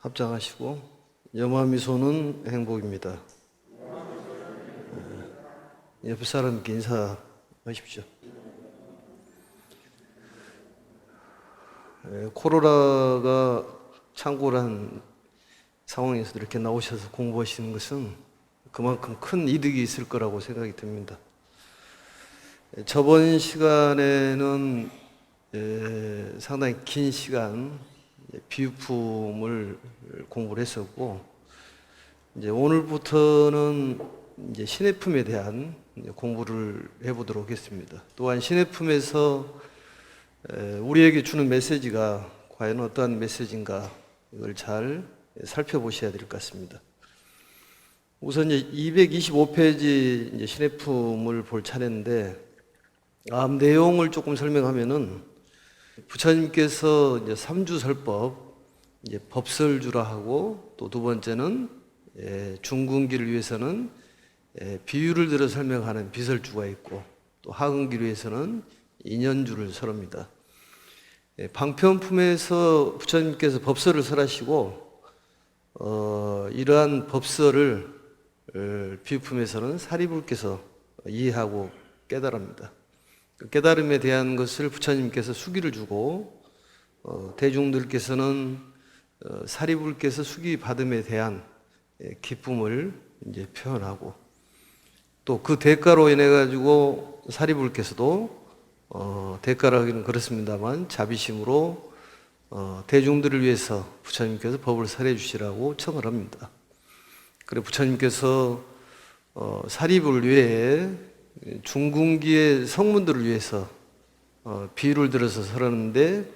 합장하시고 염화미소는 행복입니다. 옆에 사람께 인사하십시오. 코로나가 창궐한 상황에서 이렇게 나오셔서 공부하시는 것은 그만큼 큰 이득이 있을 거라고 생각이 듭니다. 저번 시간에는 상당히 긴 시간 비유품을 공부를 했었고, 이제 오늘부터는 이제 신해품에 대한 공부를 해보도록 하겠습니다. 또한 신해품에서 우리에게 주는 메시지가 과연 어떠한 메시지인가, 이걸 잘 살펴보셔야 될 것 같습니다. 우선 이제 225페이지 이제 신해품을 볼 차례인데, 내용을 조금 설명하면은 부처님께서 이제 삼주설법, 이제 법설주라 하고, 또 두 번째는 중군기를 위해서는 비유를 들어 설명하는 비설주가 있고, 또 하근기를 위해서는 인연주를 설합니다. 방편품에서 부처님께서 법설을 설하시고, 이러한 법설을 비유품에서는 사리불께서 이해하고 깨달습니다. 그 깨달음에 대한 것을 부처님께서 수기를 주고, 대중들께서는 사리불께서 수기 받음에 대한 기쁨을 이제 표현하고, 또 그 대가로 인해 가지고 사리불께서도 대가로 하기는 그렇습니다만 자비심으로 대중들을 위해서 부처님께서 법을 설해 주시라고 청을 합니다. 그리고 부처님께서 사리불 외에 중군기의 성문들을 위해서 비유를 들어서 설하는데,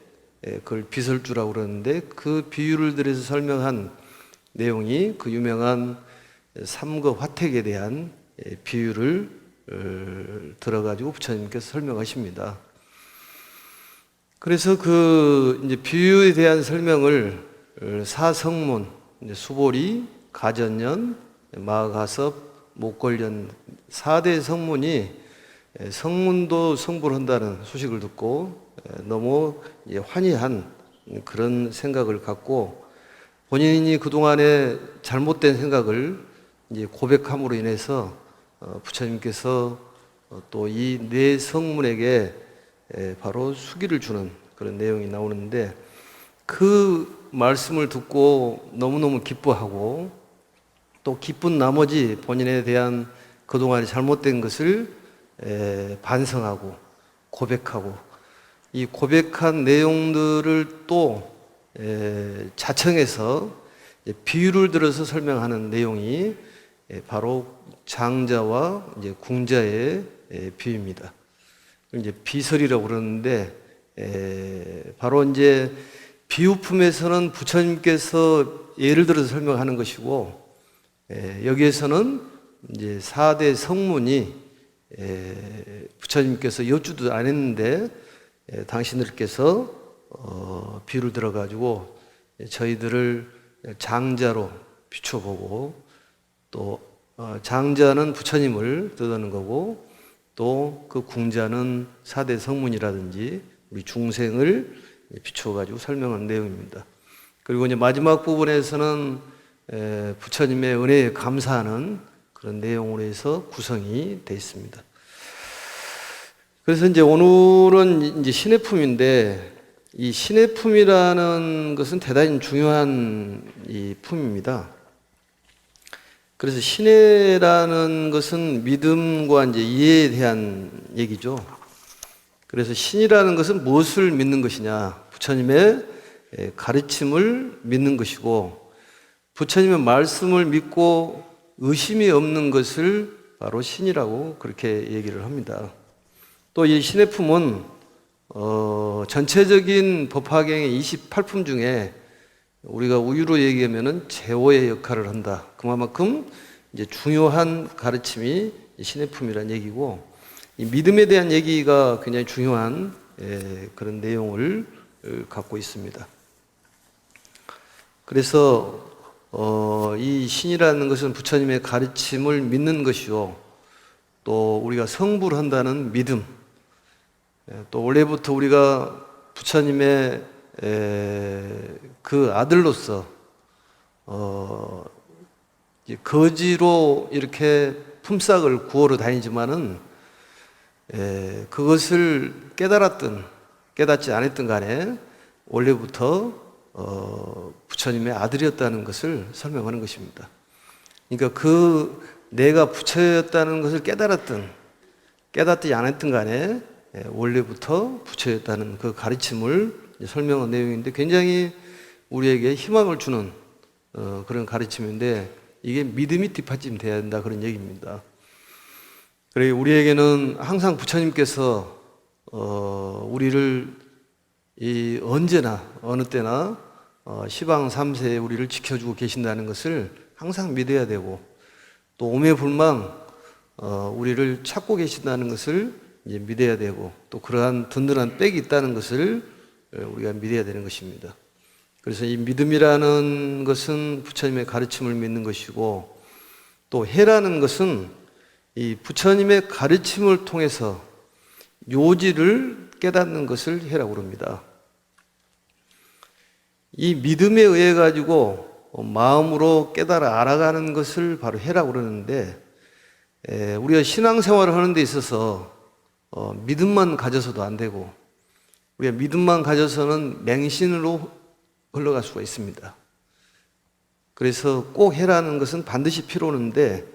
그걸 비설주라고 그러는데, 그 비유를 들어서 설명한 내용이 그 유명한 삼거 화택에 대한 비유를 들어가지고 부처님께서 설명하십니다. 그래서 그 이제 비유에 대한 설명을 사성문, 수보리, 가전년, 마가섭, 목걸련 4대 성문이 성문도 성불을 한다는 소식을 듣고 너무 환희한 그런 생각을 갖고, 본인이 그동안에 잘못된 생각을 이제 고백함으로 인해서 부처님께서 또 이 네 성문에게 바로 수기를 주는 그런 내용이 나오는데, 그 말씀을 듣고 너무너무 기뻐하고, 또 기쁜 나머지 본인에 대한 그동안에 잘못된 것을 반성하고 고백하고, 이 고백한 내용들을 또 자청해서 비유를 들어서 설명하는 내용이 바로 장자와 이제 궁자의 비유입니다. 이제 비설이라고 그러는데, 바로 이제 비유품에서는 부처님께서 예를 들어서 설명하는 것이고, 여기에서는 이제 4대 성문이 부처님께서 여쭈도 안 했는데 당신들께서 비유를 들어가지고 저희들을 장자로 비춰보고, 또 장자는 부처님을 뜻하는 거고, 또 그 궁자는 4대 성문이라든지 우리 중생을 비춰가지고 설명한 내용입니다. 그리고 이제 마지막 부분에서는 부처님의 은혜에 감사하는 그런 내용으로 해서 구성이 되어 있습니다. 그래서 이제 오늘은 이제 신해품인데, 이 신해품이라는 것은 대단히 중요한 이 품입니다. 그래서 신해라는 것은 믿음과 이제 이해에 대한 얘기죠. 그래서 신이라는 것은 무엇을 믿는 것이냐? 부처님의 가르침을 믿는 것이고, 부처님의 말씀을 믿고 의심이 없는 것을 바로 신이라고 그렇게 얘기를 합니다. 또 이 신해품은 전체적인 법화경의 28품 중에 우리가 우유로 얘기하면은 제호의 역할을 한다. 그만큼 이제 중요한 가르침이 신해품이라는 얘기고, 이 믿음에 대한 얘기가 굉장히 중요한 그런 내용을 갖고 있습니다. 그래서 이 신이라는 것은 부처님의 가르침을 믿는 것이요, 또 우리가 성불을 한다는 믿음, 또 원래부터 우리가 부처님의 그 아들로서 이제 거지로 이렇게 품삯을 구하러 다니지만은 그것을 깨달았든 깨닫지 않았든 간에 원래부터 부처님의 아들이었다는 것을 설명하는 것입니다. 그러니까 내가 부처였다는 것을 깨달았든 깨닫지 않았든 간에 원래부터 부처였다는 그 가르침을 설명한 내용인데 굉장히 우리에게 희망을 주는 그런 가르침인데 이게 믿음이 뒷받침돼야 된다 그런 얘기입니다. 그래 우리에게는 항상 부처님께서 우리를 언제나 어느 때나 시방 3세에 우리를 지켜주고 계신다는 것을 항상 믿어야 되고 또 오매불망 우리를 찾고 계신다는 것을 이제 믿어야 되고 또 그러한 든든한 백이 있다는 것을 우리가 믿어야 되는 것입니다. 그래서 이 믿음이라는 것은 부처님의 가르침을 믿는 것이고 또 해라는 것은 이 부처님의 가르침을 통해서 요지를 깨닫는 것을 해라고 그럽니다. 이 믿음에 의해 가지고 마음으로 깨달아 알아가는 것을 바로 해라고 그러는데 우리가 신앙생활을 하는 데 있어서 믿음만 가져서도 안 되고 우리가 믿음만 가져서는 맹신으로 흘러갈 수가 있습니다. 그래서 꼭 해라는 것은 반드시 필요한데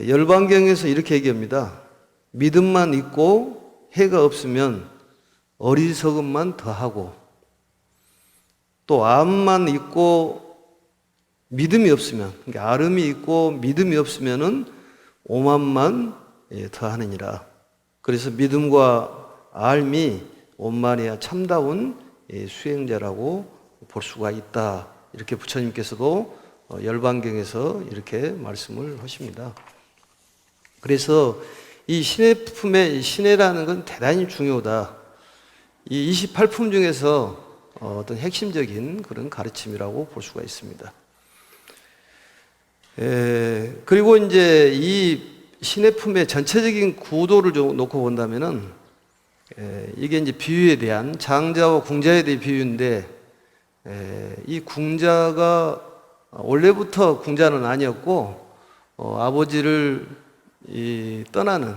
열반경에서 이렇게 얘기합니다. 믿음만 있고 해가 없으면 어리석음만 더하고 또 암만 있고 믿음이 없으면 그러니까 아름이 있고 믿음이 없으면은 오만만 더하느니라. 그래서 믿음과 알미 원만해야 참다운 수행자라고 볼 수가 있다. 이렇게 부처님께서도 열반경에서 이렇게 말씀을 하십니다. 그래서 이 신의 품의 신해라는 건 대단히 중요하다. 이 28품 중에서 어떤 핵심적인 그런 가르침이라고 볼 수가 있습니다. 그리고 이제 이 신의 품의 전체적인 구도를 좀 놓고 본다면은 이게 이제 비유에 대한 장자와 궁자에 대한 비유인데 이 궁자가 원래부터 궁자는 아니었고 아버지를 떠나는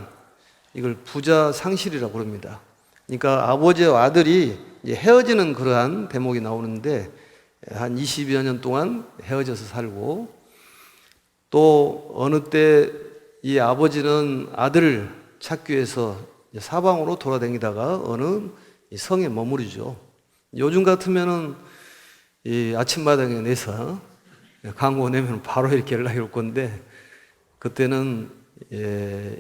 이걸 부자 상실이라고 합니다. 그러니까 아버지와 아들이 이제 헤어지는 그러한 대목이 나오는데 한 20여 년 동안 헤어져서 살고 또 어느 때 이 아버지는 아들을 찾기 위해서 사방으로 돌아다니다가 어느 성에 머무르죠. 요즘 같으면은 이 아침마당에 내서 광고 내면 바로 이렇게 연락이 올 건데 그때는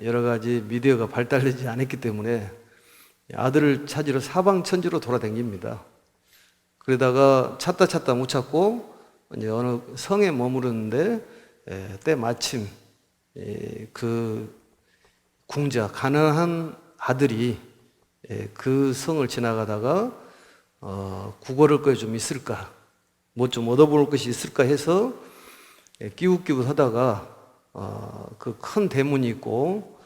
여러 가지 미디어가 발달되지 않았기 때문에 아들을 찾으러 사방천지로 돌아다닙니다. 그러다가 찾다 못 찾고 이제 어느 성에 머무르는데 때마침 그 궁자 가난한 아들이 그 성을 지나가다가 구걸할 거 좀 있을까 뭐 좀 얻어볼 것이 있을까 해서 끼웃끼웃 하다가 그 큰 대문이 있고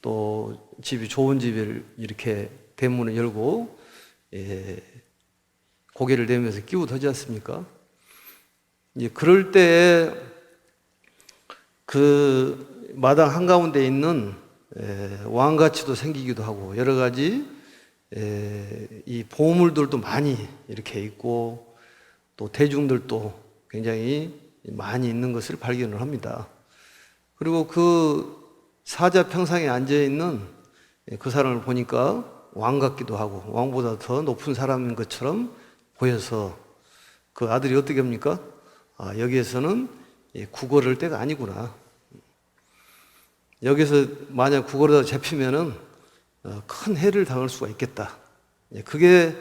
또 집이 좋은 집을 이렇게 대문을 열고 고개를 내밀면서 끼웃하지 않습니까? 이제 그럴 때에 그 마당 한가운데 있는 왕가치도 생기기도 하고 여러 가지 이 보물들도 많이 이렇게 있고 또 대중들도 굉장히 많이 있는 것을 발견을 합니다. 그리고 그 사자 평상에 앉아 있는 그 사람을 보니까 왕 같기도 하고 왕보다 더 높은 사람인 것처럼 보여서 그 아들이 어떻게 합니까? 여기에서는 구걸할 때가 아니구나. 여기서 만약 구걸하다 잡히면은 큰 해를 당할 수가 있겠다. 그게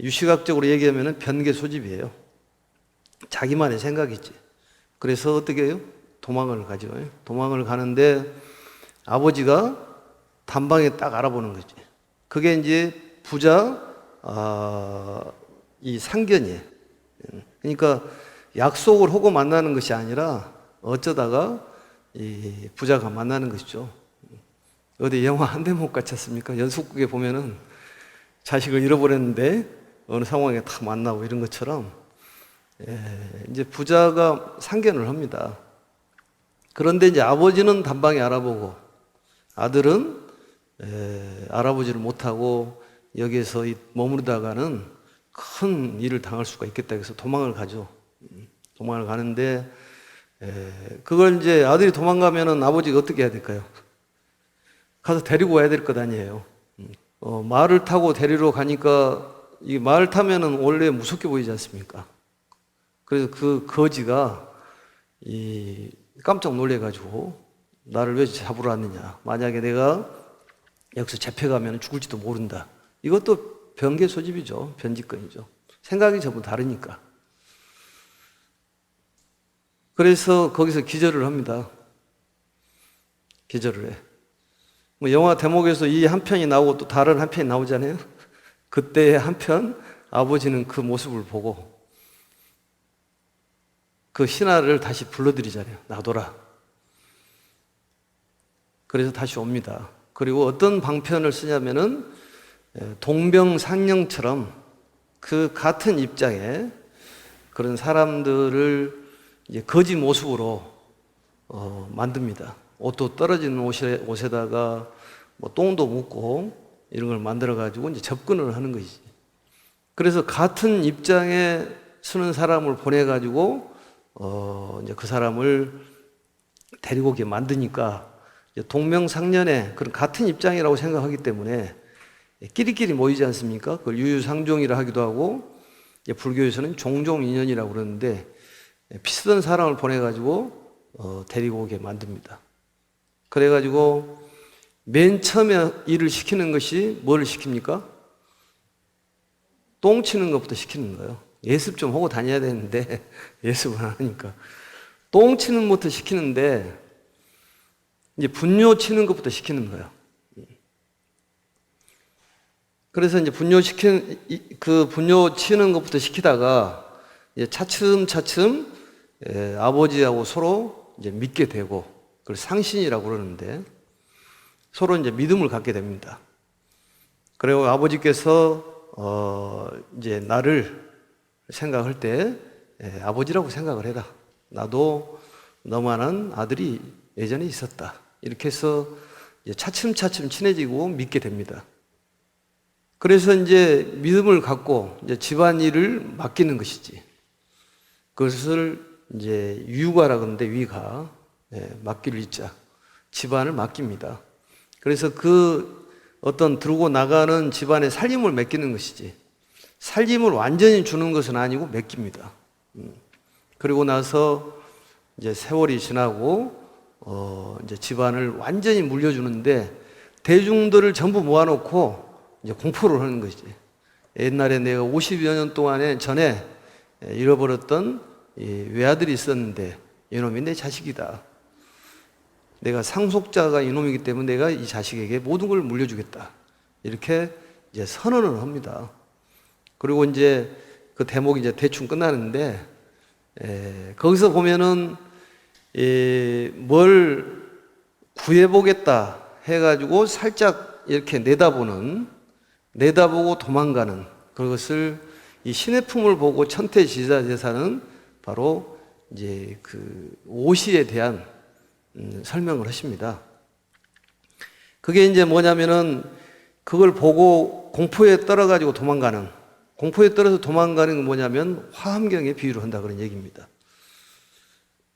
유시각적으로 얘기하면은 변개 소집이에요. 자기만의 생각이지. 그래서 어떻게 해요? 도망을 가죠. 도망을 가는데 아버지가 단방에 딱 알아보는 거지. 그게 이제 부자 이 상견이에요. 그러니까 약속을 하고 만나는 것이 아니라 어쩌다가 이 부자가 만나는 것이죠. 어디 영화 한 대목 같지 않습니까? 연속극에 보면은 자식을 잃어버렸는데 어느 상황에 다 만나고 이런 것처럼 이제 부자가 상견을 합니다. 그런데 이제 아버지는 단방에 알아보고 아들은 알아보지를 못하고 여기에서 머무르다가는 큰 일을 당할 수가 있겠다 해서 도망을 가죠. 도망을 가는데 그걸 이제 아들이 도망가면은 아버지가 어떻게 해야 될까요? 가서 데리고 와야 될 것 아니에요. 말을 타고 데리러 가니까 이 말 타면은 원래 무섭게 보이지 않습니까? 그래서 그 거지가 깜짝 놀래가지고 나를 왜 잡으러 왔느냐. 만약에 내가 여기서 잡혀가면 죽을지도 모른다. 이것도 변개 소집이죠. 변직권이죠. 생각이 전부 다르니까. 그래서 거기서 기절을 합니다. 기절을 해. 뭐 영화 대목에서 이 한 편이 나오고 또 다른 한 편이 나오잖아요. 그때 한편 아버지는 그 모습을 보고 그 신하를 다시 불러들이잖아요. 놔둬라. 그래서 다시 옵니다. 그리고 어떤 방편을 쓰냐면은 동병상련처럼 그 같은 입장에 그런 사람들을 이제 거지 모습으로 만듭니다. 옷도 떨어지는 옷에다가 뭐 똥도 묻고 이런 걸 만들어 가지고 이제 접근을 하는 것이지. 그래서 같은 입장에 서는 사람을 보내 가지고 이제 그 사람을 데리고 오게 만드니까 동명상련의 그런 같은 입장이라고 생각하기 때문에 끼리끼리 모이지 않습니까? 그걸 유유상종이라 하기도 하고 불교에서는 종종인연이라고 그러는데 비슷한 사람을 보내 가지고 데리고 오게 만듭니다. 그래 가지고 맨 처음에 일을 시키는 것이 뭘 시킵니까? 똥 치는 것부터 시키는 거예요. 예습 좀 하고 다녀야 되는데 예습을 안 하니까 똥 치는 것부터 시키는데 이제 분뇨 치는 것부터 시키는 거예요. 그래서 이제 분뇨 치는 것부터 시키다가 이제 차츰차츰 아버지하고 서로 이제 믿게 되고 그걸 상신이라고 그러는데 서로 이제 믿음을 갖게 됩니다. 그리고 아버지께서 이제 나를 생각할 때 아버지라고 생각을 해라. 나도 너만한 아들이 예전에 있었다. 이렇게 해서 이제 차츰차츰 친해지고 믿게 됩니다. 그래서 이제 믿음을 갖고 이제 집안일을 맡기는 것이지. 그것을 이제 위가라 그러는데 위가 맡길 위자 집안을 맡깁니다. 그래서 그 어떤 들고 나가는 집안의 살림을 맡기는 것이지 살림을 완전히 주는 것은 아니고 맡깁니다. 그리고 나서 이제 세월이 지나고 이제 집안을 완전히 물려주는데 대중들을 전부 모아놓고 이제 공포를 하는 것이지. 옛날에 내가 50여 년 동안에 전에 잃어버렸던 외아들이 있었는데 이놈이 내 자식이다. 내가 상속자가 이놈이기 때문에 내가 이 자식에게 모든 걸 물려주겠다. 이렇게 이제 선언을 합니다. 그리고 이제 그 대목이 이제 대충 끝나는데 거기서 보면은 뭘 구해보겠다 해가지고 살짝 이렇게 내다보고 도망가는 그것을 이 신의 품을 보고 천태지사제사는 바로 이제 그 오시에 대한 설명을 하십니다. 그게 이제 뭐냐면은 그걸 보고 공포에 떨어가지고 공포에 떨어서 도망가는 건 뭐냐면 화엄경에 비유를 한다 그런 얘기입니다.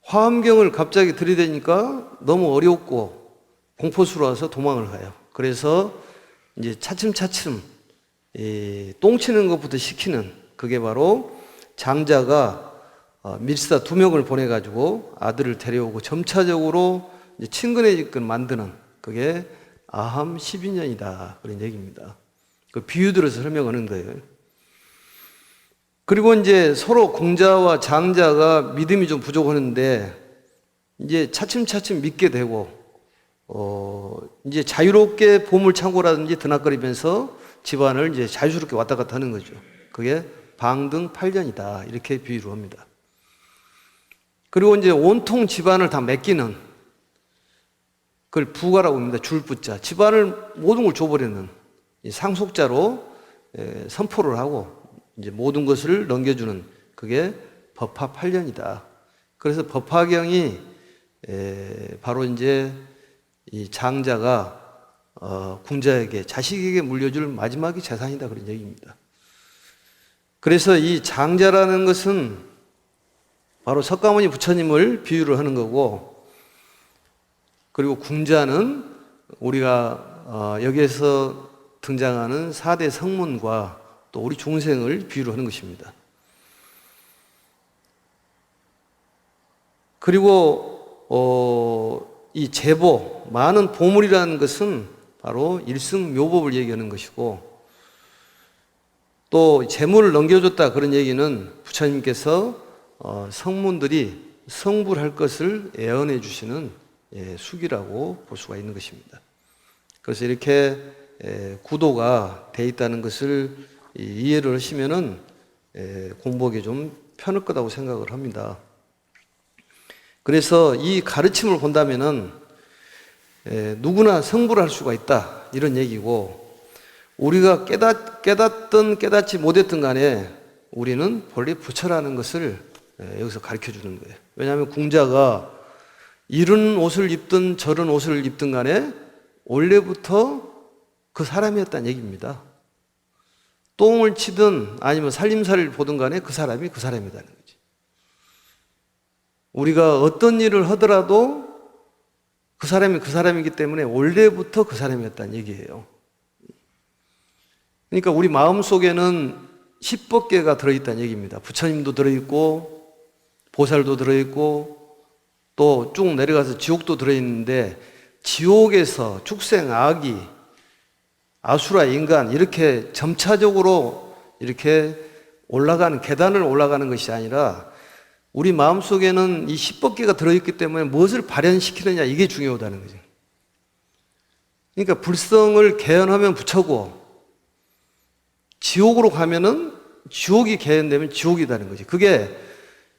화엄경을 갑자기 들이대니까 너무 어렵고 공포스러워서 도망을 가요. 그래서 이제 차츰차츰 똥 치는 것부터 시키는 그게 바로 장자가 밀사 2명을 보내가지고 아들을 데려오고 점차적으로 이제 친근해지게 만드는 그게 아함 12년이다 그런 얘기입니다. 그 비유들어서 설명하는 거예요. 그리고 이제 서로 공자와 장자가 믿음이 좀 부족하는데 이제 차츰차츰 믿게 되고 이제 자유롭게 보물창고라든지 드나거리면서 집안을 이제 자유스럽게 왔다 갔다 하는 거죠. 그게 방등 8년이다 이렇게 비유를 합니다. 그리고 이제 온통 집안을 다 맡기는 그걸 부가라고 합니다. 줄부자. 집안을 모든 걸 줘버리는 상속자로 선포를 하고 이제 모든 것을 넘겨주는 그게 법화 8년이다. 그래서 법화경이 바로 이제 이 장자가 궁자에게, 자식에게 물려줄 마지막의 재산이다, 그런 얘기입니다. 그래서 이 장자라는 것은 바로 석가모니 부처님을 비유를 하는 거고, 그리고 궁자는 우리가 여기에서 등장하는 4대 성문과 또 우리 중생을 비유를 하는 것입니다. 그리고 이 제보, 많은 보물이라는 것은 바로 일승묘법을 얘기하는 것이고, 또 재물을 넘겨줬다, 그런 얘기는 부처님께서 성문들이 성불할 것을 예언해 주시는 수기라고 볼 수가 있는 것입니다. 그래서 이렇게 구도가 돼 있다는 것을 이해를 하시면은 공부하기 좀 편할 거라고 생각을 합니다. 그래서 이 가르침을 본다면은 누구나 성불할 수가 있다, 이런 얘기고, 우리가 깨닫든 깨닫지 못했든 간에 우리는 본래 부처라는 것을 여기서 가르쳐 주는 거예요. 왜냐하면 궁자가 이런 옷을 입든 저런 옷을 입든 간에 원래부터 그 사람이었다는 얘기입니다. 똥을 치든 아니면 살림살이를 보든 간에 그 사람이 그 사람이라는 거지. 우리가 어떤 일을 하더라도 그 사람이 그 사람이기 때문에 원래부터 그 사람이었다는 얘기예요. 그러니까 우리 마음 속에는 10법계가 들어있다는 얘기입니다. 부처님도 들어있고, 보살도 들어있고, 또 쭉 내려가서 지옥도 들어있는데, 지옥에서 축생, 아기, 아수라, 인간, 이렇게 점차적으로 이렇게 올라가는, 계단을 올라가는 것이 아니라, 우리 마음 속에는 이 10법계가 들어있기 때문에 무엇을 발현시키느냐, 이게 중요하다는 거죠. 그러니까 불성을 개헌하면 부처고, 지옥으로 가면은 지옥이 개헌되면 지옥이라는 거지. 그게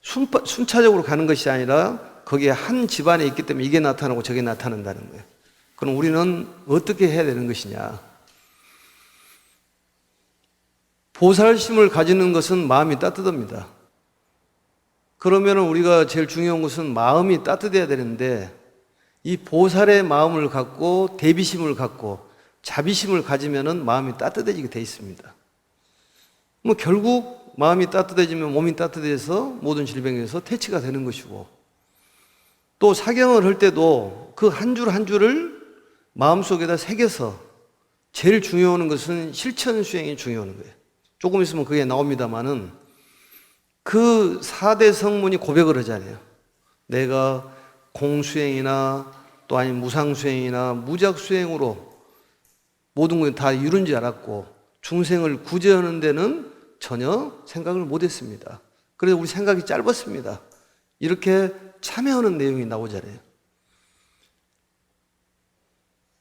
순차적으로 가는 것이 아니라 거기에 한 집안에 있기 때문에 이게 나타나고 저게 나타난다는 거예요. 그럼 우리는 어떻게 해야 되는 것이냐? 보살심을 가지는 것은 마음이 따뜻합니다. 그러면 우리가 제일 중요한 것은 마음이 따뜻해야 되는데, 이 보살의 마음을 갖고 대비심을 갖고 자비심을 가지면은 마음이 따뜻해지게 돼 있습니다. 뭐 결국 마음이 따뜻해지면 몸이 따뜻해서 모든 질병에서 퇴치가 되는 것이고, 또 사경을 할 때도 그 한 줄 한 줄을 마음속에다 새겨서, 제일 중요한 것은 실천 수행이 중요한 거예요. 조금 있으면 그게 나옵니다만은 그 4대 성문이 고백을 하잖아요. 내가 공수행이나 또 아니면 무상수행이나 무작수행으로 모든 걸 다 이룬 줄 알았고, 중생을 구제하는 데는 전혀 생각을 못했습니다. 그래서 우리 생각이 짧았습니다. 이렇게 참여하는 내용이 나오잖아요.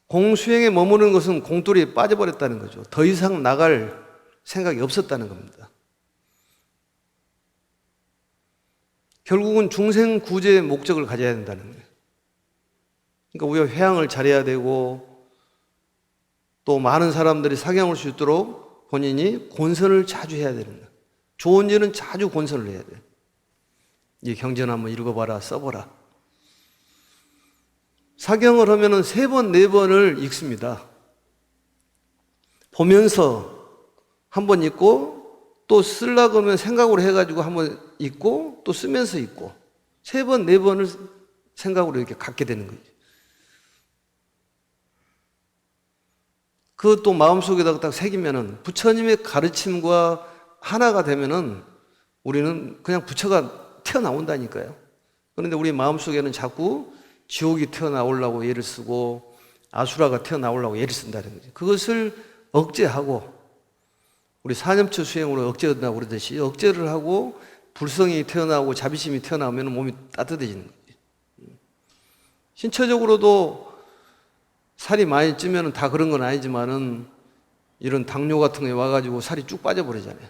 공수행에 머무는 것은 공돌이에 빠져버렸다는 거죠. 더 이상 나갈 생각이 없었다는 겁니다. 결국은 중생 구제의 목적을 가져야 된다는 거예요. 그러니까 우리가 회양을 잘해야 되고, 또 많은 사람들이 사경할 수 있도록 본인이 권선을 자주 해야 되는 거예요. 좋은 일은 자주 권선을 해야 돼요. 이 경전 한번 읽어봐라, 써보라. 사경을 하면은 3번, 4번을 읽습니다. 보면서 한번 읽고, 또 쓰려고 하면 생각으로 해가지고 한번 읽고, 또 쓰면서 읽고, 3번, 4번을 생각으로 이렇게 갖게 되는 거죠. 그 또 마음속에다가 딱 새기면은 부처님의 가르침과 하나가 되면은 우리는 그냥 부처가 튀어나온다니까요. 그런데 우리 마음속에는 자꾸 지옥이 튀어나오려고 예를 쓰고 아수라가 튀어나오려고 예를 쓴다는 거죠. 그것을 억제하고, 우리 사념처 수행으로 억제한다고 그러듯이 억제를 하고 불성이 튀어나오고 자비심이 튀어나오면 몸이 따뜻해지는 거죠. 신체적으로도 살이 많이 찌면 다 그런 건 아니지만은 이런 당뇨 같은 게 와가지고 살이 쭉 빠져버리잖아요.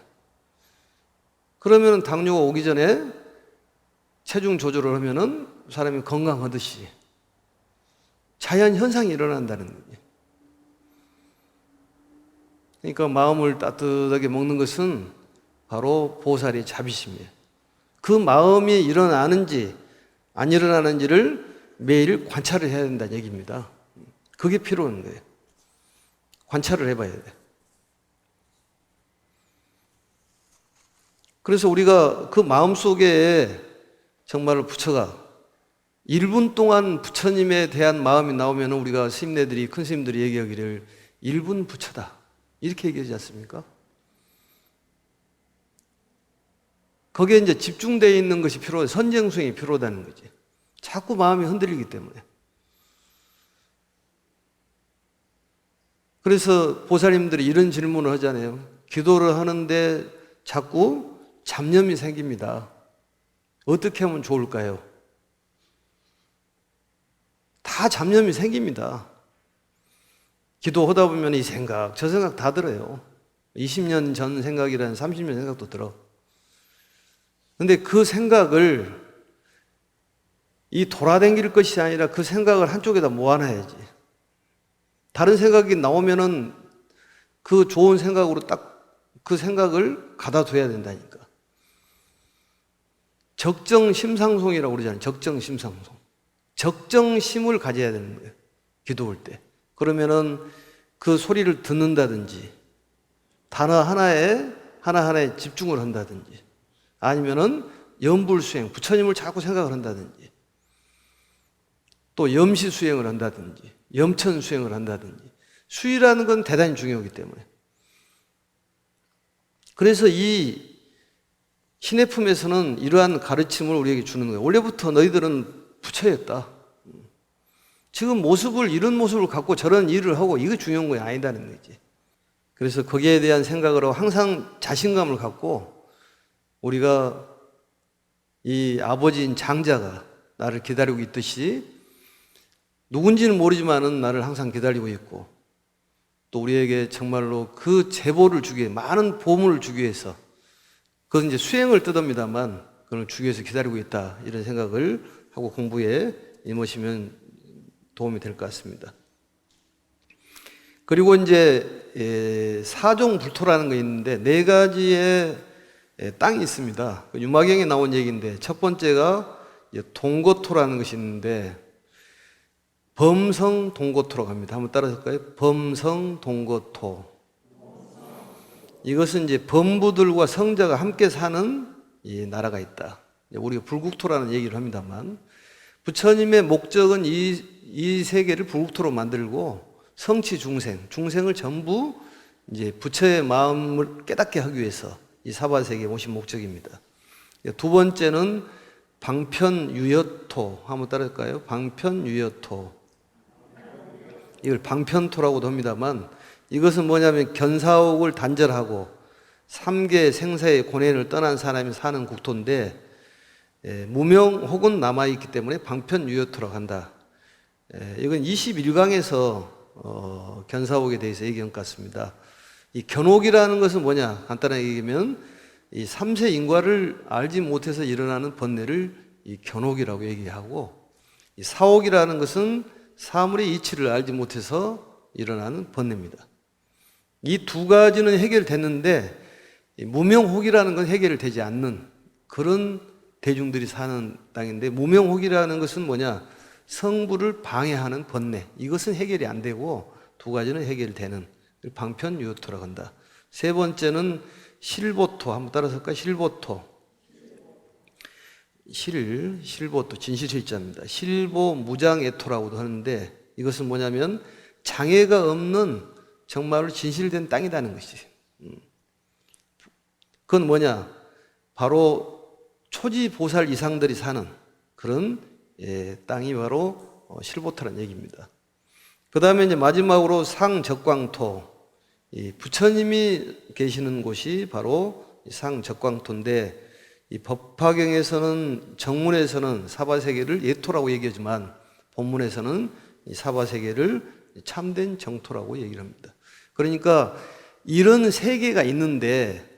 그러면은 당뇨가 오기 전에 체중 조절을 하면은 사람이 건강하듯이 자연 현상이 일어난다는 거예요. 그러니까 마음을 따뜻하게 먹는 것은 바로 보살의 자비심이에요. 그 마음이 일어나는지 안 일어나는지를 매일 관찰을 해야 된다는 얘기입니다. 그게 필요한 거예요. 관찰을 해봐야 돼. 그래서 우리가 그 마음속에 정말로 부처가 1분 동안 부처님에 대한 마음이 나오면 우리가 스님네들이, 큰 스님들이 얘기하기를 1분 부처다 이렇게 얘기하지 않습니까? 거기에 이제 집중되어 있는 것이 필요해. 선정수행이 필요하다는 거지. 자꾸 마음이 흔들리기 때문에. 그래서 보살님들이 이런 질문을 하잖아요. 기도를 하는데 자꾸 잡념이 생깁니다. 어떻게 하면 좋을까요? 다 잡념이 생깁니다. 기도하다 보면 이 생각, 저 생각 다 들어요. 20년 전 생각이라는 30년 생각도 들어. 근데 그 생각을 이 돌아다닐 것이 아니라 그 생각을 한쪽에다 모아놔야지. 다른 생각이 나오면은 그 좋은 생각으로 딱 그 생각을 가다둬야 된다니까. 적정심상송이라고 그러잖아요. 적정심상송. 적정심을 가져야 되는 거예요. 기도할 때. 그러면은 그 소리를 듣는다든지 단어 하나하나에 집중을 한다든지 아니면은 염불수행, 부처님을 자꾸 생각을 한다든지 또 염시수행을 한다든지 염천수행을 한다든지 수의라는 건 대단히 중요하기 때문에 그래서 이 신의 품에서는 이러한 가르침을 우리에게 주는 거예요. 원래부터 너희들은 부처였다. 지금 이런 모습을 갖고 저런 일을 하고 이거 중요한 거 아니다는 거지. 그래서 거기에 대한 생각을 하고 항상 자신감을 갖고 우리가 이 아버지인 장자가 나를 기다리고 있듯이 누군지는 모르지만은 나를 항상 기다리고 있고 또 우리에게 정말로 그 제보를 주기 위해 많은 보물을 주기 위해서 그건 이제 수행을 뜻합니다만 그걸 주기 위해서 기다리고 있다 이런 생각을 하고 공부에 임하시면 도움이 될 것 같습니다. 그리고 이제 사종불토라는 게 있는데 4가지의 땅이 있습니다. 유마경에 나온 얘기인데 첫 번째가 동거토라는 것이 있는데 범성동거토라고 합니다. 한번 따라서 할까요? 범성동거토. 이것은 이제 범부들과 성자가 함께 사는 이 나라가 있다. 우리가 불국토라는 얘기를 합니다만 부처님의 목적은 이 세계를 불국토로 만들고 성취 중생을 전부 이제 부처의 마음을 깨닫게 하기 위해서 이 사바세계에 오신 목적입니다. 두 번째는 방편유여토. 한번 따라할까요? 방편유여토. 이걸 방편토라고도 합니다만 이것은 뭐냐면 견사옥을 단절하고 3계 생사의 고뇌를 떠난 사람이 사는 국토인데 무명 혹은 남아있기 때문에 방편유여토라고 한다. 이건 21강에서 견사옥에 대해서 얘기한 것 같습니다. 이 견옥이라는 것은 뭐냐? 간단하게 얘기하면 이 3세 인과를 알지 못해서 일어나는 번뇌를 이 견옥이라고 얘기하고 이 사옥이라는 것은 사물의 이치를 알지 못해서 일어나는 번뇌입니다. 이 두 가지는 해결됐는데 무명혹이라는 건 해결되지 않는 그런 대중들이 사는 땅인데 무명혹이라는 것은 뭐냐? 성부를 방해하는 번뇌. 이것은 해결이 안 되고 두 가지는 해결되는 방편유효토라고 한다. 세 번째는 실보토. 한번 따라서 할까요? 실보토. 실보토. 진실실자입니다. 실보무장애토라고도 하는데 이것은 뭐냐면 장애가 없는 정말로 진실된 땅이라는 것이지. 그건 뭐냐? 바로 초지보살 이상들이 사는 그런 땅이 바로 실보토라는 얘기입니다. 그 다음에 이제 마지막으로 상적광토. 이 부처님이 계시는 곳이 바로 상적광토인데 이 법화경에서는 정문에서는 사바세계를 예토라고 얘기하지만 본문에서는 이 사바세계를 참된 정토라고 얘기를 합니다. 그러니까 이런 세계가 있는데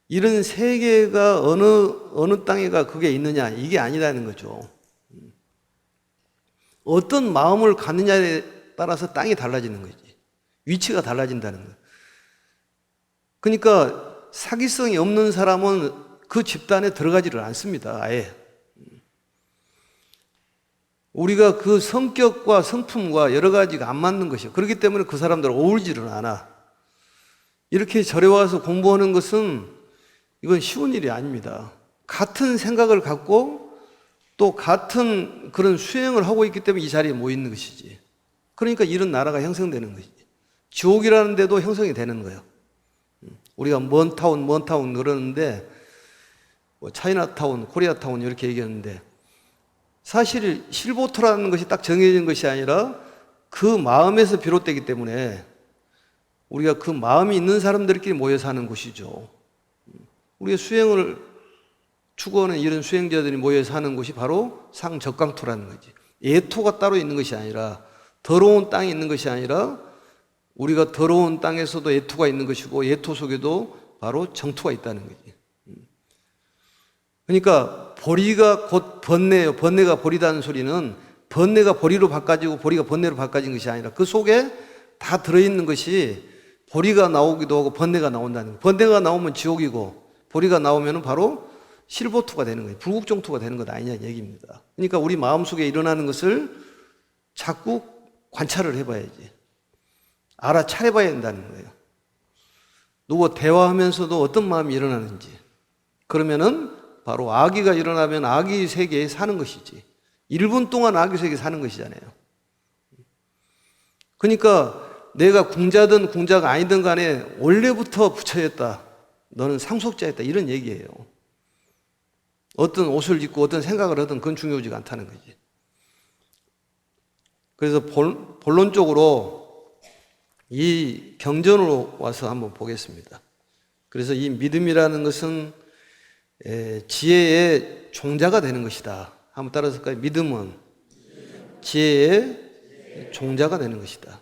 이런 세계가 어느 땅에가 그게 있느냐 이게 아니라는 거죠. 어떤 마음을 갖느냐에 따라서 땅이 달라지는 거지. 위치가 달라진다는 거예요. 그러니까 사기성이 없는 사람은 그 집단에 들어가지를 않습니다. 아예. 우리가 그 성격과 성품과 여러 가지가 안 맞는 것이요. 그렇기 때문에 그 사람들 어울리지를 않아. 이렇게 절에 와서 공부하는 것은 이건 쉬운 일이 아닙니다. 같은 생각을 갖고 또 같은 그런 수행을 하고 있기 때문에 이 자리에 모이는 것이지. 그러니까 이런 나라가 형성되는 것이지. 지옥이라는 데도 형성이 되는 거예요. 우리가 먼 타운 그러는데 뭐 차이나타운, 코리아타운 이렇게 얘기하는데 사실 실보토라는 것이 딱 정해진 것이 아니라 그 마음에서 비롯되기 때문에 우리가 그 마음이 있는 사람들끼리 모여 사는 곳이죠. 우리가 수행을 추구하는 이런 수행자들이 모여 사는 곳이 바로 상적강토라는 거지. 예토가 따로 있는 것이 아니라 더러운 땅이 있는 것이 아니라 우리가 더러운 땅에서도 예토가 있는 것이고 예토 속에도 바로 정토가 있다는 거지. 그러니까 보리가 곧 번뇌예요. 번뇌가 보리다는 소리는 번뇌가 보리로 바꿔지고 보리가 번뇌로 바꿔진 것이 아니라 그 속에 다 들어있는 것이 보리가 나오기도 하고 번뇌가 나온다는 거예요. 번뇌가 나오면 지옥이고 보리가 나오면 바로 실보토가 되는 거예요. 불국정토가 되는 것 아니냐는 얘기입니다. 그러니까 우리 마음속에 일어나는 것을 자꾸 관찰을 해봐야지. 알아차려봐야 된다는 거예요. 누구와 대화하면서도 어떤 마음이 일어나는지. 그러면은 바로 아기가 일어나면 아기 세계에 사는 것이지. 1분 동안 아기 세계에 사는 것이잖아요. 그러니까 내가 궁자든 궁자가 아니든 간에 원래부터 부처였다. 너는 상속자였다. 이런 얘기예요. 어떤 옷을 입고 어떤 생각을 하든 그건 중요하지가 않다는 거지. 그래서 본론적으로 이 경전으로 와서 한번 보겠습니다. 그래서 이 믿음이라는 것은 지혜의 종자가 되는 것이다. 한번 따라서 할까요? 믿음은 지혜의 종자가 되는 것이다.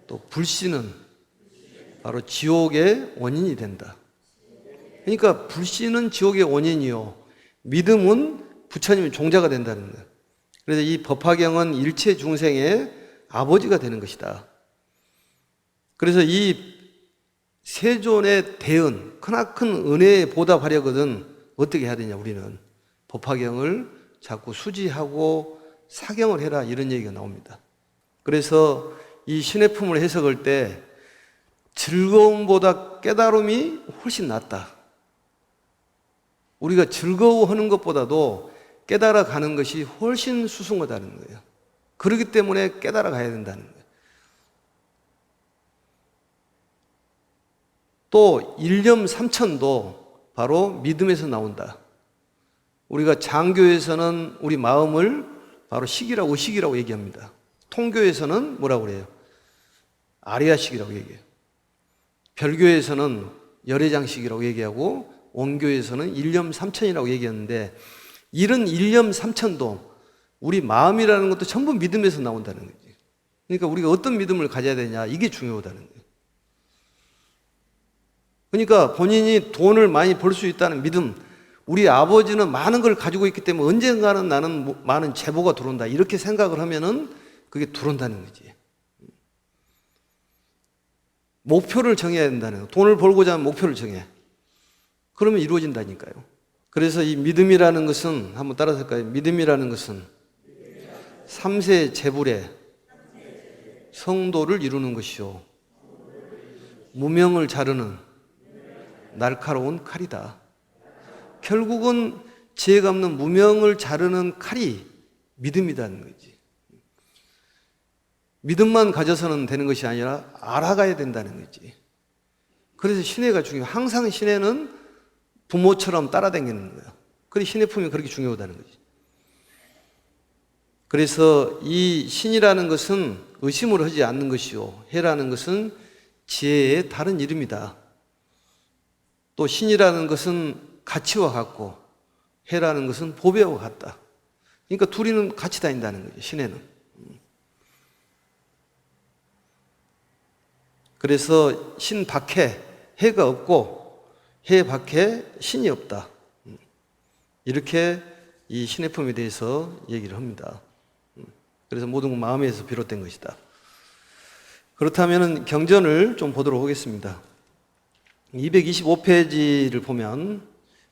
또 불신은 바로 지옥의 원인이 된다. 그러니까 불신은 지옥의 원인이요. 믿음은 부처님의 종자가 된다는 거예요. 그래서 이 법화경은 일체 중생의 아버지가 되는 것이다. 그래서 이 세존의 대은, 크나큰 은혜에 보답하려거든 어떻게 해야 되냐 우리는. 법화경을 자꾸 수지하고 사경을 해라 이런 얘기가 나옵니다. 그래서 이 신의 품을 해석할 때 즐거움보다 깨달음이 훨씬 낫다. 우리가 즐거워하는 것보다도 깨달아 가는 것이 훨씬 수승하다는 거예요. 그렇기 때문에 깨달아 가야 된다는 거예요. 또 일념 삼천도 바로 믿음에서 나온다. 우리가 장교에서는 우리 마음을 바로 식이라고 의식이라고 얘기합니다. 통교에서는 뭐라고 그래요? 아리아식이라고 얘기해요. 별교에서는 열애장식이라고 얘기하고 원교에서는 일념 삼천이라고 얘기하는데 이런 일념 삼천도 우리 마음이라는 것도 전부 믿음에서 나온다는 거지. 그러니까 우리가 어떤 믿음을 가져야 되냐 이게 중요하다는 거예요. 그러니까 본인이 돈을 많이 벌 수 있다는 믿음, 우리 아버지는 많은 걸 가지고 있기 때문에 언젠가는 나는 많은 제보가 들어온다 이렇게 생각을 하면은 그게 들어온다는 거지. 목표를 정해야 된다는 거예요. 돈을 벌고자 하면 목표를 정해. 그러면 이루어진다니까요. 그래서 이 믿음이라는 것은 한번 따라서 할까요? 믿음이라는 것은 삼세 재불의 성도를 이루는 것이요 무명을 자르는 날카로운 칼이다. 결국은 지혜가 없는 무명을 자르는 칼이 믿음이라는 거지. 믿음만 가져서는 되는 것이 아니라 알아가야 된다는 거지. 그래서 신혜가 중요해요. 항상 신혜는 부모처럼 따라다니는 거예요. 그래서 신의 품이 그렇게 중요하다는 거지. 그래서 이 신이라는 것은 의심을 하지 않는 것이요 해라는 것은 지혜의 다른 이름이다. 또 신이라는 것은 가치와 같고 해라는 것은 보배와 같다. 그러니까 둘이는 같이 다닌다는 거죠. 신에는. 그래서 신 밖에 해가 없고 해 밖에 신이 없다. 이렇게 이 신의 품에 대해서 얘기를 합니다. 그래서 모든 건 마음에서 비롯된 것이다. 그렇다면 경전을 좀 보도록 하겠습니다. 225페이지를 보면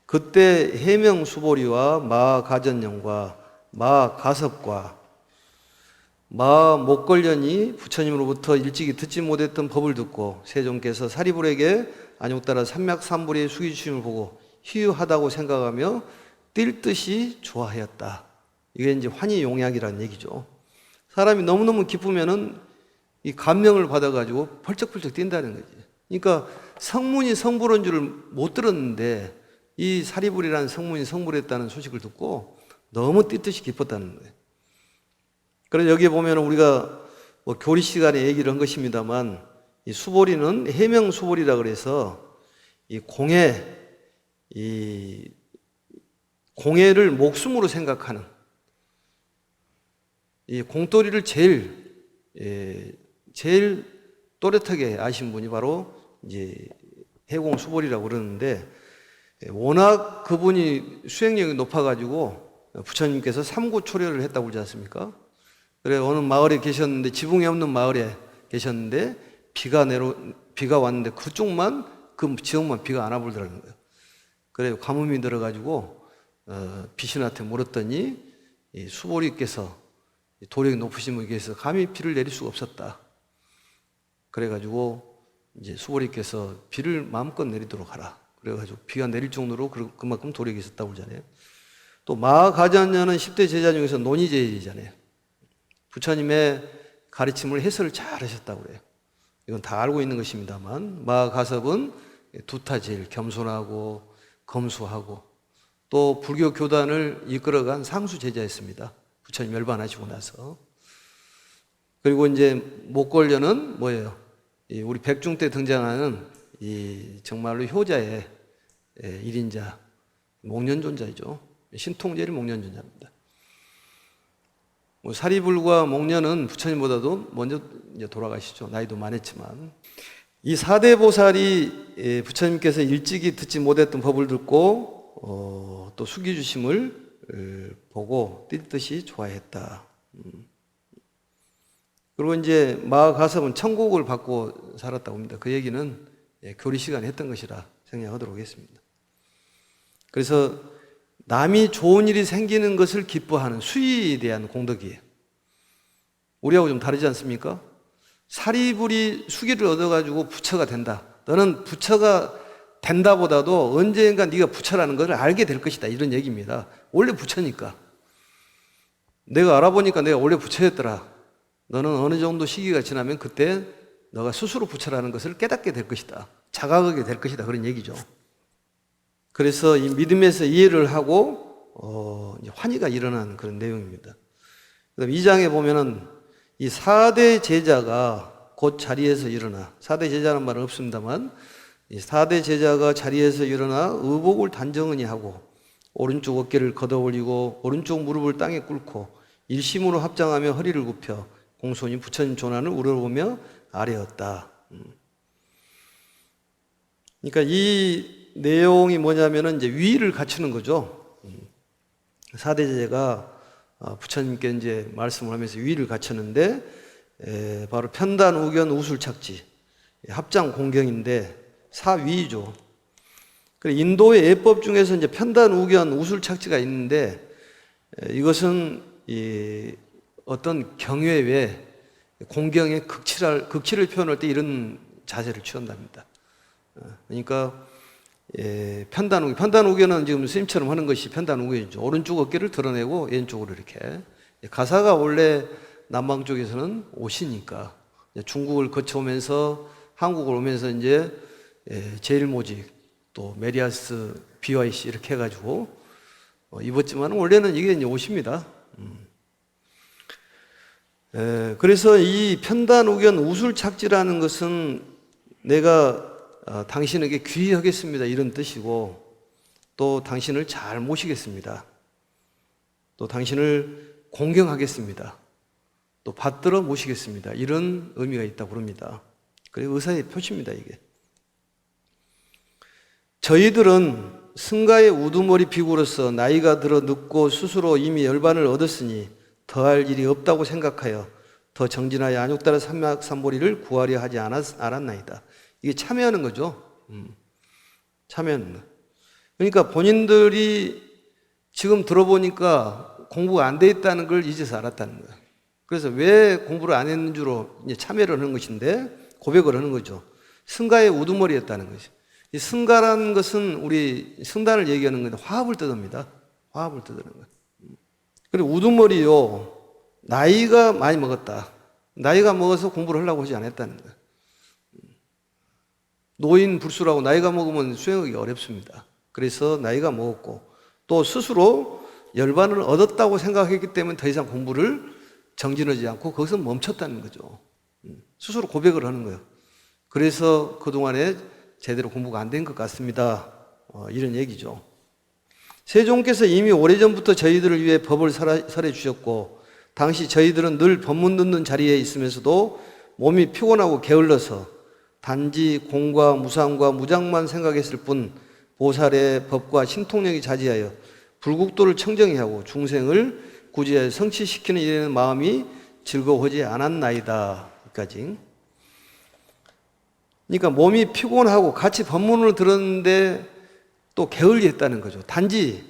그때 해명수보리와 마가전령과 마가섭과 마목걸련이 부처님으로부터 일찍이 듣지 못했던 법을 듣고 세종께서 사리불에게 안욕따라 삼맥삼불의 숙이주심을 보고 희유하다고 생각하며 뛸 듯이 좋아하였다. 이게 이제 환희용약이라는 얘기죠. 사람이 너무너무 기쁘면은 이 감명을 받아가지고 펄쩍펄쩍 뛴다는 거지. 그러니까 성문이 성불한 줄을 못 들었는데 이 사리불이라는 성문이 성불했다는 소식을 듣고 너무 뛸 듯이 기뻤다는 거예요. 그래서 여기에 보면 우리가 뭐 교리 시간에 얘기를 한 것입니다만 이 수보리는 해명 수보리라 그래서 이 공예를 목숨으로 생각하는 이 공돌이를 제일 또렷하게 아신 분이 바로 이제 해공 수보리라고 그러는데 워낙 그분이 수행력이 높아가지고 부처님께서 삼구초려를 했다고 그러지 않습니까? 그래 어느 마을에 계셨는데 지붕이 없는 마을에 계셨는데 비가 왔는데 그쪽만 그 지역만 비가 안 와버리더라는 거예요. 그래 가뭄이 들어가지고 비신한테 물었더니 이 수보리께서 도력이 높으신 분께서 감히 비를 내릴 수가 없었다. 그래가지고 이제 수보리께서 비를 마음껏 내리도록 하라. 그래가지고 비가 내릴 정도로 그만큼 도력이 있었다고 그러잖아요. 또 마가전녀는 10대 제자 중에서 논의제일이잖아요. 부처님의 가르침을 해설을 잘 하셨다고 그래요. 이건 다 알고 있는 것입니다만 마가섭은 두타제일 겸손하고 검소하고 또 불교 교단을 이끌어간 상수 제자였습니다. 부처님 멸반하시고 나서. 그리고 이제 목걸련은 뭐예요? 우리 백중 때 등장하는 이 정말로 효자의 일인자, 목련존자이죠. 신통제일 목련존자입니다. 사리불과 목련은 부처님보다도 먼저 이제 돌아가시죠. 나이도 많았지만. 이 사대보살이 부처님께서 일찍이 듣지 못했던 법을 듣고 또 숙이주심을 보고 뛸 듯이 좋아했다. 그리고 이제 마가섭은 천국을 받고 살았다고 합니다. 그 얘기는 교리 시간에 했던 것이라 생략하도록 하겠습니다. 그래서 남이 좋은 일이 생기는 것을 기뻐하는 수의에 대한 공덕이에요. 우리하고 좀 다르지 않습니까? 사리불이 수기를 얻어가지고 부처가 된다. 너는 부처가 된다보다도 언젠가 네가 부처라는 것을 알게 될 것이다. 이런 얘기입니다. 원래 부처니까. 내가 알아보니까 내가 원래 부처였더라. 너는 어느 정도 시기가 지나면 그때 너가 스스로 부처라는 것을 깨닫게 될 것이다. 자각하게 될 것이다. 그런 얘기죠. 그래서 이 믿음에서 이해를 하고 환희가 일어나는 그런 내용입니다. 그다음 2장에 보면은 이 4대 제자가 곧 자리에서 일어나 4대 제자는 말은 없습니다만 이 4대 제자가 자리에서 일어나 의복을 단정하니 하고 오른쪽 어깨를 걷어 올리고 오른쪽 무릎을 땅에 꿇고 일심으로 합장하며 허리를 굽혀 공손히 부처님 존안을 우러보며 아뢰었다. 그러니까 이 내용이 뭐냐면은 이제 위를 갖추는 거죠. 4대 제자가 부처님께 이제 말씀을 하면서 위를 갖추는데 바로 편단, 우견, 우술착지, 합장 공경인데 사위죠. 인도의 예법 중에서 이제 편단, 우견, 우술착지가 있는데 이것은 어떤 경외 외 공경의 극치를 표현할 때 이런 자세를 취한답니다. 그러니까 편단 우견은 지금 스님처럼 하는 것이 편단 우견이죠. 오른쪽 어깨를 드러내고 왼쪽으로 이렇게. 가사가 원래 남방 쪽에서는 옷이니까 중국을 거쳐오면서 한국을 오면서 이제 제일모직 또 메리아스 BYC 이렇게 해가지고 입었지만 원래는 이게 이제 옷입니다. 그래서 이 편단 우견 우술착지라는 것은 내가 당신에게 귀의하겠습니다 이런 뜻이고 또 당신을 잘 모시겠습니다. 또 당신을 공경하겠습니다. 또 받들어 모시겠습니다. 이런 의미가 있다고 그럽니다. 그리고 의사의 표시입니다 이게. 저희들은 승가의 우두머리 비구로서 나이가 들어 늙고 스스로 이미 열반을 얻었으니 더할 일이 없다고 생각하여 더 정진하여 안욕따라 삼맥삼보리를 구하려 하지 않았나이다. 이게 참여하는 거죠. 참여하는 거. 그러니까 본인들이 지금 들어보니까 공부가 안 돼 있다는 걸 이제서 알았다는 거예요. 그래서 왜 공부를 안 했는 줄로 이제 참여를 하는 것인데 고백을 하는 거죠. 승가의 우두머리였다는 것이. 이 승가라는 것은 우리 승단을 얘기하는 건데 화합을 뜻합니다. 화합을 뜻하는 거예요. 그리고 우두머리요. 나이가 많이 먹었다. 나이가 먹어서 공부를 하려고 하지 않았다는 거예요. 노인 불수라고 나이가 먹으면 수행하기 어렵습니다. 그래서 나이가 먹었고 또 스스로 열반을 얻었다고 생각했기 때문에 더 이상 공부를 정진하지 않고 거기서 멈췄다는 거죠. 스스로 고백을 하는 거예요. 그래서 그동안에 제대로 공부가 안 된 것 같습니다. 이런 얘기죠. 세종께서 이미 오래전부터 저희들을 위해 법을 설해 주셨고 당시 저희들은 늘 법문 듣는 자리에 있으면서도 몸이 피곤하고 게을러서 단지 공과 무상과 무장만 생각했을 뿐 보살의 법과 신통력이 자제하여 불국도를 청정히 하고 중생을 구제하여 성취시키는 일에는 마음이 즐거워하지 않았나이다. 여기까지. 그러니까 몸이 피곤하고 같이 법문을 들었는데 또 게을리 했다는 거죠. 단지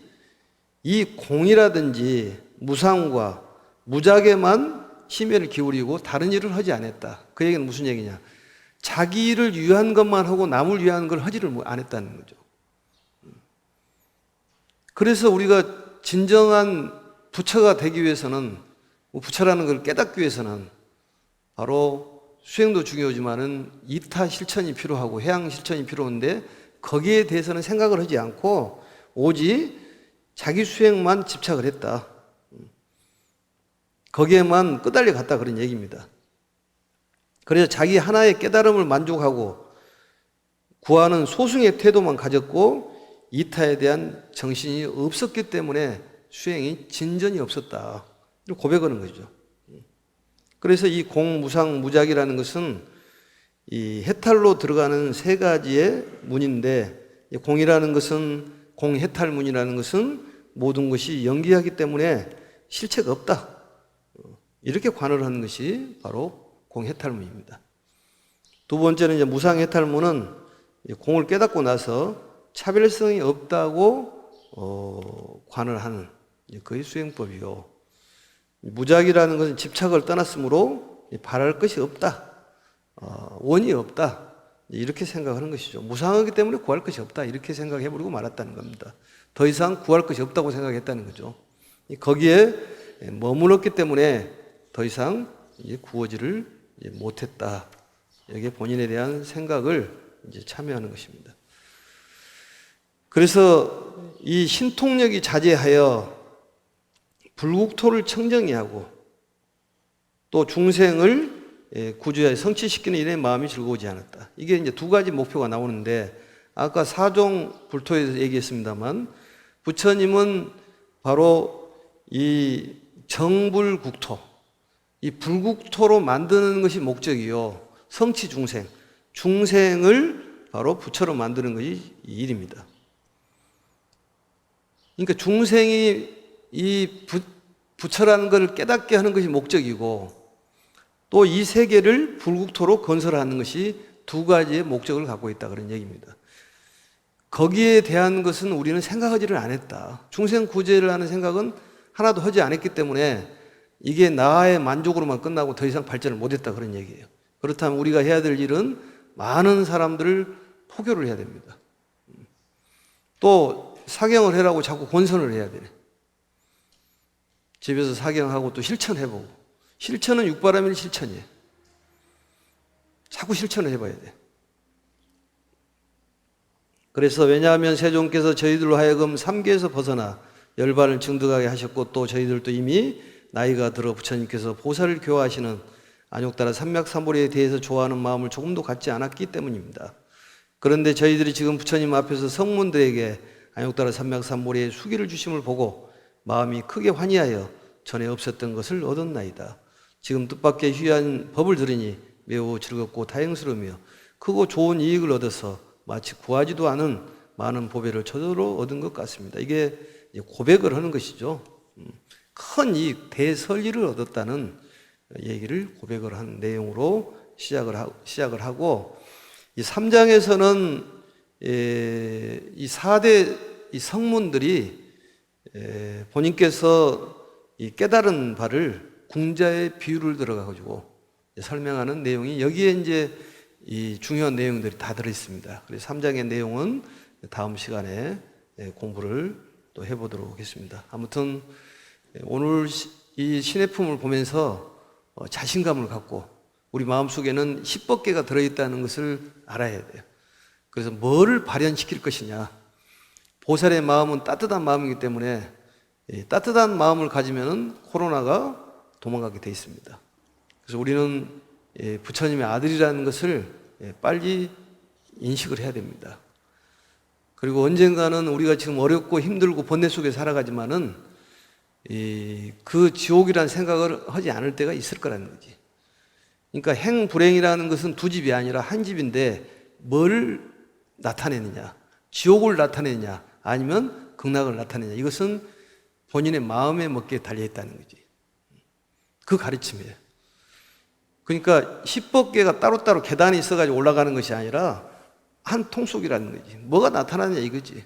이 공이라든지 무상과 무작에만 심혈을 기울이고 다른 일을 하지 않았다. 그 얘기는 무슨 얘기냐? 자기를 위한 것만 하고 남을 위한 걸 하지를 안 했다는 거죠. 그래서 우리가 진정한 부처가 되기 위해서는, 부처라는 걸 깨닫기 위해서는 바로 수행도 중요하지만은 이타 실천이 필요하고 해양 실천이 필요한데 거기에 대해서는 생각을 하지 않고 오직 자기 수행만 집착을 했다. 거기에만 끄달려 갔다 그런 얘기입니다. 그래서 자기 하나의 깨달음을 만족하고 구하는 소승의 태도만 가졌고 이타에 대한 정신이 없었기 때문에 수행이 진전이 없었다. 이렇게 고백하는 거죠. 그래서 이 공무상 무작이라는 것은 이 해탈로 들어가는 세 가지의 문인데 공이라는 것은 공해탈문이라는 것은 모든 것이 연기하기 때문에 실체가 없다. 이렇게 관을 하는 것이 바로 공해탈문입니다. 두 번째는 이제 무상해탈문은 공을 깨닫고 나서 차별성이 없다고 관을 하는 그의 수행법이요. 무작이라는 것은 집착을 떠났으므로 바랄 것이 없다. 원이 없다. 이렇게 생각하는 것이죠. 무상하기 때문에 구할 것이 없다. 이렇게 생각해버리고 말았다는 겁니다. 더 이상 구할 것이 없다고 생각했다는 거죠. 거기에 머물렀기 때문에 더 이상 구하지를 못했다. 여기에 본인에 대한 생각을 이제 참여하는 것입니다. 그래서 이 신통력이 자제하여 불국토를 청정히 하고 또 중생을 구조하여 성취시키는 일에 마음이 즐거우지 않았다. 이게 이제 두 가지 목표가 나오는데 아까 사종 불토에서 얘기했습니다만 부처님은 바로 이 정불국토, 이 불국토로 만드는 것이 목적이요. 성취 중생, 중생을 바로 부처로 만드는 것이 이 일입니다. 그러니까 중생이 이 부처라는 것을 깨닫게 하는 것이 목적이고 또 이 세계를 불국토로 건설하는 것이 두 가지의 목적을 갖고 있다 그런 얘기입니다. 거기에 대한 것은 우리는 생각하지를 않았다. 중생 구제를 하는 생각은 하나도 하지 않았기 때문에 이게 나의 만족으로만 끝나고 더 이상 발전을 못했다 그런 얘기예요. 그렇다면 우리가 해야 될 일은 많은 사람들을 포교를 해야 됩니다. 또 사경을 해라고 자꾸 권선을 해야 되네. 집에서 사경하고 또 실천해보고. 실천은 육바라밀 실천이에요. 자꾸 실천을 해봐야 돼. 그래서 왜냐하면 세종께서 저희들로 하여금 삼계에서 벗어나 열반을 증득하게 하셨고 또 저희들도 이미 나이가 들어 부처님께서 보살을 교화하시는 안욕따라 삼맥삼보리에 대해서 좋아하는 마음을 조금도 갖지 않았기 때문입니다. 그런데 저희들이 지금 부처님 앞에서 성문들에게 안욕따라 삼맥삼보리의 수기를 주심을 보고 마음이 크게 환희하여 전에 없었던 것을 얻었나이다. 지금 뜻밖의 희한 법을 들으니 매우 즐겁고 다행스러우며 크고 좋은 이익을 얻어서 마치 구하지도 않은 많은 보배를 저절로 얻은 것 같습니다. 이게 고백을 하는 것이죠. 큰 이익, 대설리를 얻었다는 얘기를 고백을 한 내용으로 시작을 하고 이 3장에서는 이 4대 이 성문들이 본인께서 이 깨달은 바를 궁자의 비유를 들어가지고 설명하는 내용이 여기에 이제 이 중요한 내용들이 다 들어 있습니다. 그래서 3장의 내용은 다음 시간에 공부를 또 해보도록 하겠습니다. 아무튼 오늘 이 신해품을 보면서 자신감을 갖고 우리 마음속에는 10법계가 들어있다는 것을 알아야 돼요. 그래서 뭐를 발현시킬 것이냐. 보살의 마음은 따뜻한 마음이기 때문에 따뜻한 마음을 가지면 코로나가 도망가게 돼 있습니다. 그래서 우리는 부처님의 아들이라는 것을 빨리 인식을 해야 됩니다. 그리고 언젠가는 우리가 지금 어렵고 힘들고 번뇌 속에 살아가지만은 그 지옥이라는 생각을 하지 않을 때가 있을 거라는 거지. 그러니까 행불행이라는 것은 두 집이 아니라 한 집인데 뭘 나타내느냐, 지옥을 나타내느냐 아니면 극락을 나타내느냐, 이것은 본인의 마음에 먹기에 달려있다는 거지. 그 가르침이에요. 그러니까 10법계가 따로따로 계단이 있어가지고 올라가는 것이 아니라 한 통속이라는 거지. 뭐가 나타나느냐 이거지.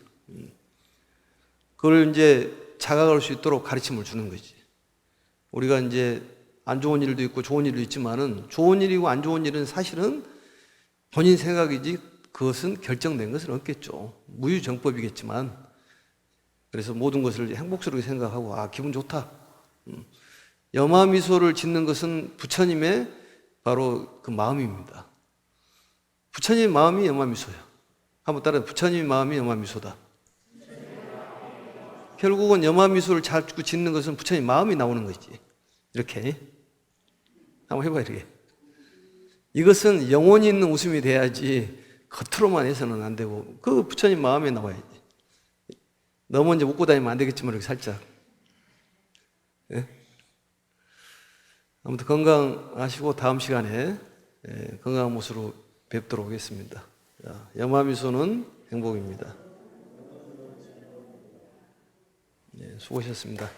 그걸 이제 자각할 수 있도록 가르침을 주는 거지. 우리가 이제 안 좋은 일도 있고 좋은 일도 있지만은 좋은 일이고 안 좋은 일은 사실은 본인 생각이지 그것은 결정된 것은 없겠죠. 무유정법이겠지만, 그래서 모든 것을 행복스럽게 생각하고 기분 좋다. 염화미소를 짓는 것은 부처님의 바로 그 마음입니다. 부처님의 마음이 염화미소예요. 한번 따라해. 부처님의 마음이 염화미소다. 결국은 염화미소를 자꾸 짓는 것은 부처님 마음이 나오는 거지. 이렇게 한번 해봐. 이렇게. 이것은 영혼이 있는 웃음이 돼야지 겉으로만 해서는 안 되고 그 부처님 마음에 나와야지. 너무 먼저 웃고 다니면 안 되겠지만 이렇게 살짝. 네? 아무튼 건강하시고 다음 시간에 건강한 모습으로 뵙도록 하겠습니다. 염화미소는 행복입니다. 네, 수고하셨습니다.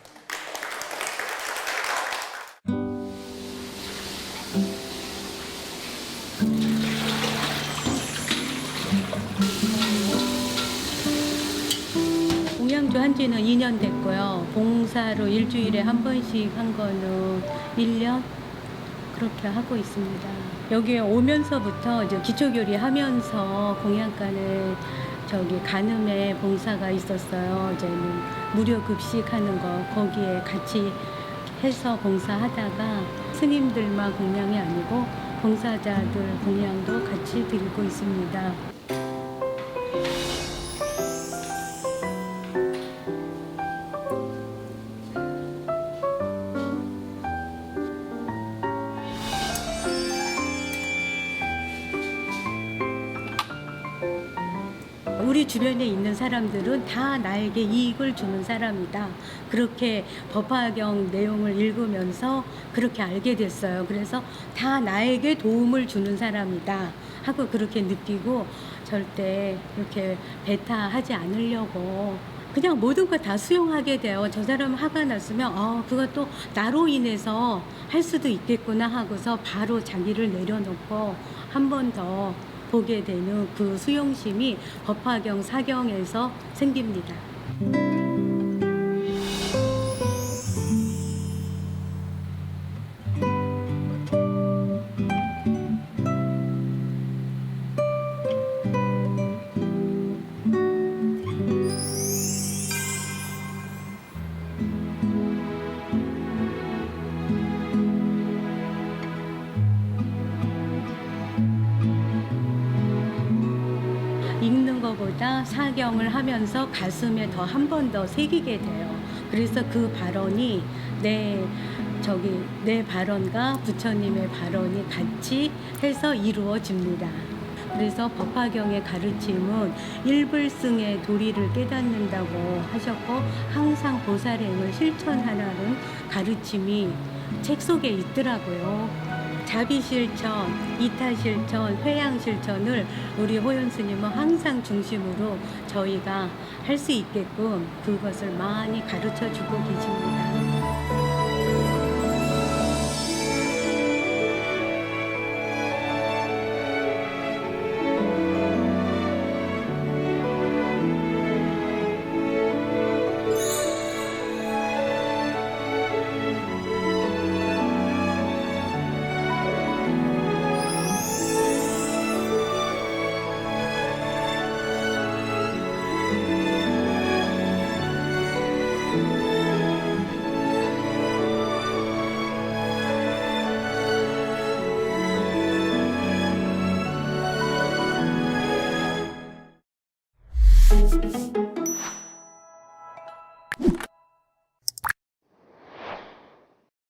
공양주 한 지는 2년 됐고요. 봉사로 일주일에 한 번씩 한 거는 1년 그렇게 하고 있습니다. 여기에 오면서부터 이제 기초교리 하면서 공양간에 간음에 봉사가 있었어요. 이제는 무료 급식하는 거 거기에 같이 해서 봉사하다가 스님들만 공양이 아니고 봉사자들 공양도 같이 드리고 있습니다. 우리 주변에 있는 사람들은 다 나에게 이익을 주는 사람이다. 그렇게 법화경 내용을 읽으면서 그렇게 알게 됐어요. 그래서 다 나에게 도움을 주는 사람이다 하고 그렇게 느끼고 절대 이렇게 배타하지 않으려고 그냥 모든 걸 다 수용하게 돼요. 저 사람 화가 났으면 그것도 나로 인해서 할 수도 있겠구나 하고서 바로 자기를 내려놓고 한 번 더 보게 되는 그 수용심이 법화경 사경에서 생깁니다. 읽는 것보다 사경을 하면서 가슴에 더 한 번 더 새기게 돼요. 그래서 그 발언이 내 발언과 부처님의 발언이 같이 해서 이루어집니다. 그래서 법화경의 가르침은 일불승의 도리를 깨닫는다고 하셨고 항상 보살행을 실천하라는 가르침이 책 속에 있더라고요. 자비실천, 이타실천, 회양실천을 우리 호연스님은 항상 중심으로 저희가 할 수 있게끔 그것을 많이 가르쳐 주고 계십니다. 네.